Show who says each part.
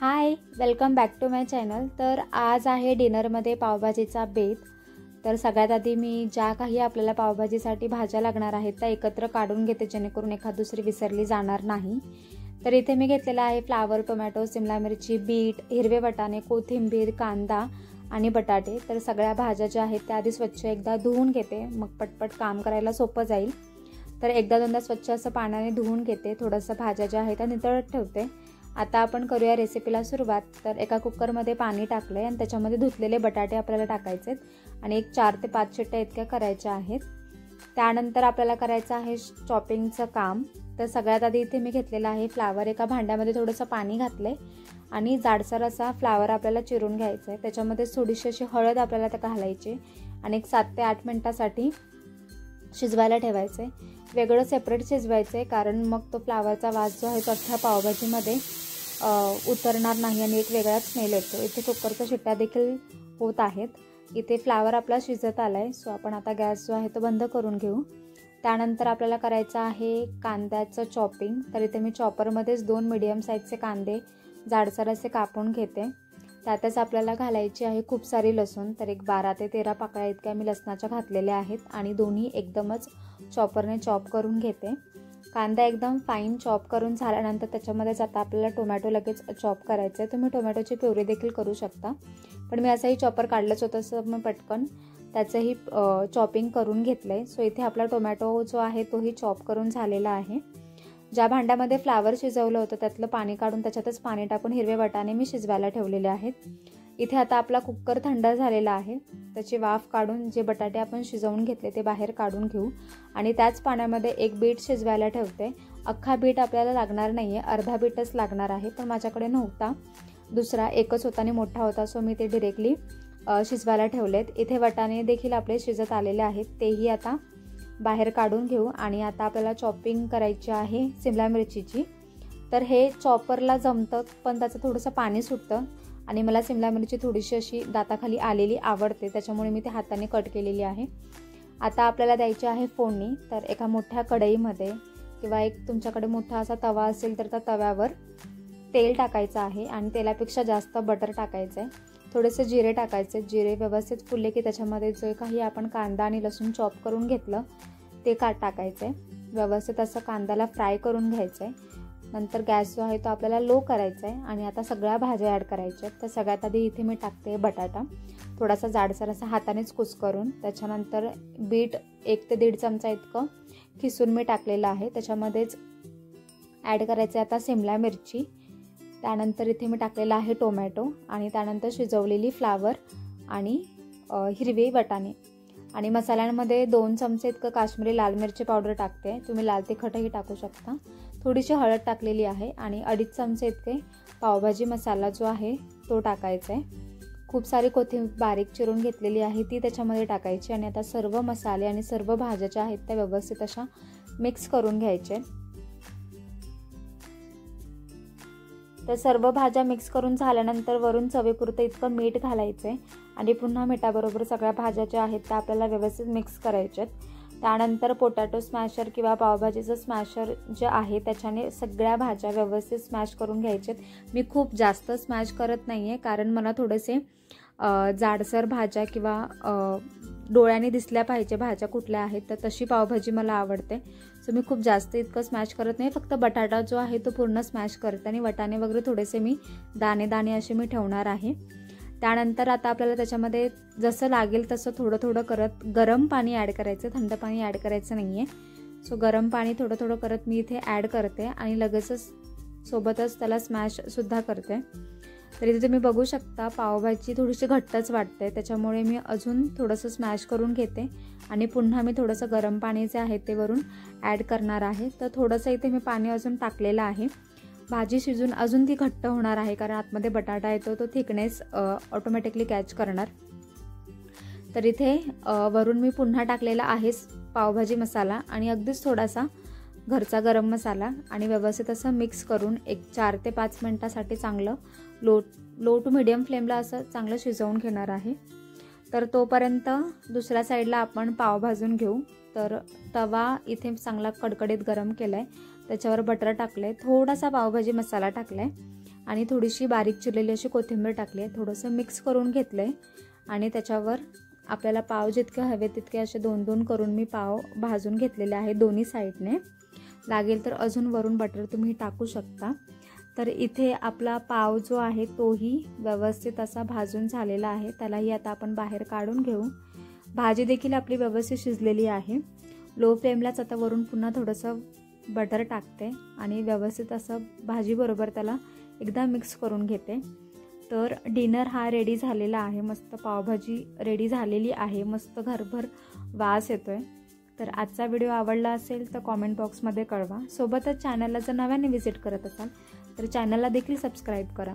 Speaker 1: High, welcome back to my channel. तर आज आहे डिनरमध्ये पावभाजीचा बेत। तर सगळ्यात आधी मी ज्या काही आपल्याला पावभाजीसाठी भाज्या लागणार आहेत त्या एकत्र काढून घेते, जेणेकरून एखाद दुसरी विसरली जाणार नाही। तर इथे मी घेतलेला आहे फ्लावर, टोमॅटो, शिमला मिरची, बीट, हिरवे वाटाणे, कोथिंबीर, कांदा आणि बटाटे। तर सगळ्या भाज्या ज्या आहेत त्या आधी स्वच्छ एकदा धुवून घेते, मग पटपट काम करायला सोपं जाईल। तर एकदा दोनदा स्वच्छ असं पाण्याने धुवून घेते, थोडंसं भाज्या ज्या आहेत त्या नितळत ठेवते। आता आपण करूया रेसिपीला सुरुवात। तर एका कुकरमध्ये पाणी टाकलंय आणि त्याच्यामध्ये धुतलेले बटाटे आपल्याला टाकायचे आणि एक 4 ते 5 शिट्ट्या इतक्या करायच्या आहेत। त्यानंतर आपल्याला करायचं आहे चॉपिंगचं काम। तर सगळ्यात आधी इथे मी घेतलेला आहे फ्लावर। एका भांड्यामध्ये थोडंसं पाणी घातलंय आणि जाडसर असा फ्लावर आपल्याला चिरून घ्यायचा आहे। त्याच्यामध्ये थोडीशी अशी हळद आपल्याला त्या घालायची आणि एक 7 ते 8 मिनिटासाठी शिजवायला ठेवायचे। वेगळं सेपरेट शिजवायचे, कारण मग तो फ्लावरचा वास जो आहे तो अख्ख्या पावभाजीमध्ये उतरणार नाही आणि एक वेगळाच स्मेल येतो। इथे कुकरच्या शिट्ट्या देखील होत आहेत। इथे फ्लावर आपला शिजत आलाय, सो आपण आता गॅस जो आहे तो बंद करून घेऊ। त्यानंतर आपल्याला करायचं आहे कांद्याचं चॉपिंग। तर इथे मी चॉपरमध्येच 2 मीडियम साईजचे कांदे जाडसर असे कापून घेते। त्यातच आपल्याला घालायची आहे खूप सारी लसूण। तर एक 12 ते 13 पाकळ्या इतक्या मी लसणाच्या घातलेल्या आहेत आणि दोन्ही एकदमच चॉपरने चॉप करून घेते। कांदा एकदम फाईन चॉप करून झाल्यानंतर त्याच्यामध्येच आता आपल्याला टोमॅटो लगेच चॉप करायचं आहे। तुम्ही टोमॅटोची प्युरी देखील करू शकता, पण मी असंही चॉपर काढलंच होतं, सो मी पटकन त्याचंही चॉपिंग करून घेतलं आहे। सो इथे आपला टोमॅटो जो आहे तोही चॉप करून झालेला आहे। ज्या भांड्यामध्ये फ्लावर शिजवलं होतं त्यातलं पाणी काढून त्याच्यातच पाणी टाकून हिरवे वाटाणे मी शिजवायला ठेवलेले आहेत। इथे आता आपला कुकर थंड झालेला आहे, त्याची वाफ काढून जे बटाटे आपण शिजवून घेतले ते बाहेर काढून घेऊ आणि त्याच पाण्यामध्ये एक बीट शिजवायला ठेवते। अख्खा बीट आपल्याला लागणार नाही आहे, अर्धा बीटच लागणार आहे, पण माझ्याकडे नव्हता, दुसरा एकच होता आणि मोठा होता, सो मी ते डिरेक्टली शिजवायला ठेवलेत। इथे वाटाणे देखील आपले शिजत आलेले आहेत, तेही आता बाहेर काढून घेऊ आणि आता आपल्याला चॉपिंग करायची आहे शिमला मिरचीची। तर हे चॉपरला जमतं, पण त्याचं थोडंसं पाणी सुटतं आणि मला शिमला मिरची थोडीशी अशी दाताखाली आलेली आवडते, त्याच्यामुळे मी ते हाताने कट केलेली आहे। आता आपल्याला द्यायची आहे फोडणी। तर एका मोठ्या कढईमध्ये किंवा एक तुमच्याकडे मोठा असा तवा असेल तर त्या तव्यावर तेल टाकायचं आहे आणि तेलापेक्षा जास्त बटर टाकायचं आहे। थोडेसे जिरे टाकायचे। जिरे व्यवस्थित फुलले की त्याच्यामध्ये जो काही आपण कांदा आणि लसूण चॉप करून घेतलं ते टाकायचं आहे। व्यवस्थित असं कांद्याला फ्राय करून घ्यायचं आहे। नंतर गॅस जो आहे तो आपल्याला लो करायचा आहे आणि आता सगळ्या भाज्या ॲड करायच्या आहेत। तर सगळ्यात आधी इथे मी टाकते बटाटा, थोडासा जाडसर असा हातानेच कुस्करून। त्याच्यानंतर बीट 1 ते 1.5 चमचा इतकं खिसून मी टाकलेलं आहे। त्याच्यामध्येच ॲड करायचे आता शिमला मिरची, त्यानंतर इथे मी टाकलेला आहे टोमॅटो आणि त्यानंतर शिजवलेली फ्लावर आणि हिरवे वाटाणे आणि मसाल्यांमध्ये 2 चमचे इतकं काश्मीरी लाल मिरची पावडर टाकते। तुम्ही लाल तिखटही टाकू शकता। थोडीशी हळद टाकलेली आहे आणि 2.5 चमचे इतके पावभाजी मसाला जो आहे तो टाकायचा आहे। खूप सारी कोथिंबीर बारीक चिरून घेतलेली आहे ती त्याच्यामध्ये टाकायची आणि आता सर्व मसाले आणि सर्व भाज्या ज्या आहेत त्या व्यवस्थित अशा मिक्स करून घ्यायचे। तर सर्व भाज्या मिक्स करून झाल्यानंतर वरून चवीपुरतं इतकं मीठ घालायचं आहे आणि पुन्हा मिठाबरोबर सगळ्या भाज्या ज्या आहेत त्या आपल्याला व्यवस्थित मिक्स करायच्यात। त्यानंतर पोटॅटो स्मॅशर किंवा पावभाजीचं स्मॅशर जे आहे त्याच्याने सगळ्या भाज्या व्यवस्थित स्मॅश करून घ्यायच्यात। मी खूप जास्त स्मॅश करत नाही आहे, कारण मला थोडेसे जाडसर भाज्या किंवा डोळ्याने दिसल्या पाहिजे भाज्या कुठल्या आहेत, तर तशी पावभाजी मला आवडते। सो मी खूप जास्त इतकं स्मॅश करत नाही, फक्त बटाटा जो आहे तो पूर्ण स्मॅश करते आणि वाटाणे वगैरे थोडेसे मी दाणे दाणे असे मी ठेवणार आहे। त्यानंतर आता आपल्याला त्याच्यामध्ये जसं लागेल तसं थोडं थोडं करत गरम पाणी ॲड करायचं, थंड पाणी ॲड करायचं नाही आहे। सो गरम पाणी थोडं थोडं करत मी इथे ॲड करते आणि लगेचच सोबतच त्याला स्मॅशसुद्धा करते। तर इथे तुम्ही बघू शकता पावभाजी थोडीशी घट्टच वाटते, त्याच्यामुळे मी अजून थोडंसं स्मॅश करून घेते आणि पुन्हा मी थोडंसं गरम पाणी जे आहे ते वरून ॲड करणार आहे। तर थोडंसं इथे मी पाणी अजून टाकलेलं आहे। भाजी शिजून अजून ती घट्ट होणार आहे, कारण आतमध्ये बटाटा येतो तो थिकनेस ऑटोमॅटिकली कॅच करणार। तर इथे वरून मी पुन्हा टाकलेला आहे पावभाजी मसाला आणि अगदीच थोडासा घरचा गरम मसाला आणि व्यवस्थित असं मिक्स करून एक 4 ते 5 मिनिटासाठी चांगलं लो टू मीडियम फ्लेमला असं चांगलं शिजवून घेणार आहे। तर तोपर्यंत दुसऱ्या साईडला आपण पाव भाजून घेऊ। तर तवा इथे चांगला कडकडीत गरम केलाय, त्याच्यावर बटर टाकले, थोडासा पावभाजी मसाला टाकलाय आणि थोडीशी बारीक चिरलेली अशी कोथिंबीर टाकली आहे. थोडंसं मिक्स करून घेतलं आहे आणि त्याच्यावर आपल्याला पाव जितके हवे तितके असे 2-2 करून मी पाव भाजून घेतलेले आहे दोन्ही साईडने. लागेल तर अजून वरून बटर तुम्ही टाकू शकता. तर इथे आपला पाव जो आहे तोही व्यवस्थित असा भाजून झालेला आहे. त्यालाही आता आपण बाहेर काढून घेऊ. भाजी देखील आपली व्यवस्थित शिजलेली आहे. लो फ्लेमलाच आता वरून पुन्हा थोडंसं बटर टाकते आणि व्यवस्थित असं भाजीबरोबर त्याला एकदा मिक्स करून घेते. तर डिनर हा रेडी झालेला आहे. मस्त पावभाजी रेडी झालेली आहे. मस्त घरभर वास येतोय. तर आजचा व्हिडिओ आवडला असेल तर कॉमेंट बॉक्समध्ये कळवा. सोबतच चॅनलला जर नव्याने व्हिजिट करत असाल तर चॅनलला देखील सबस्क्राईब करा.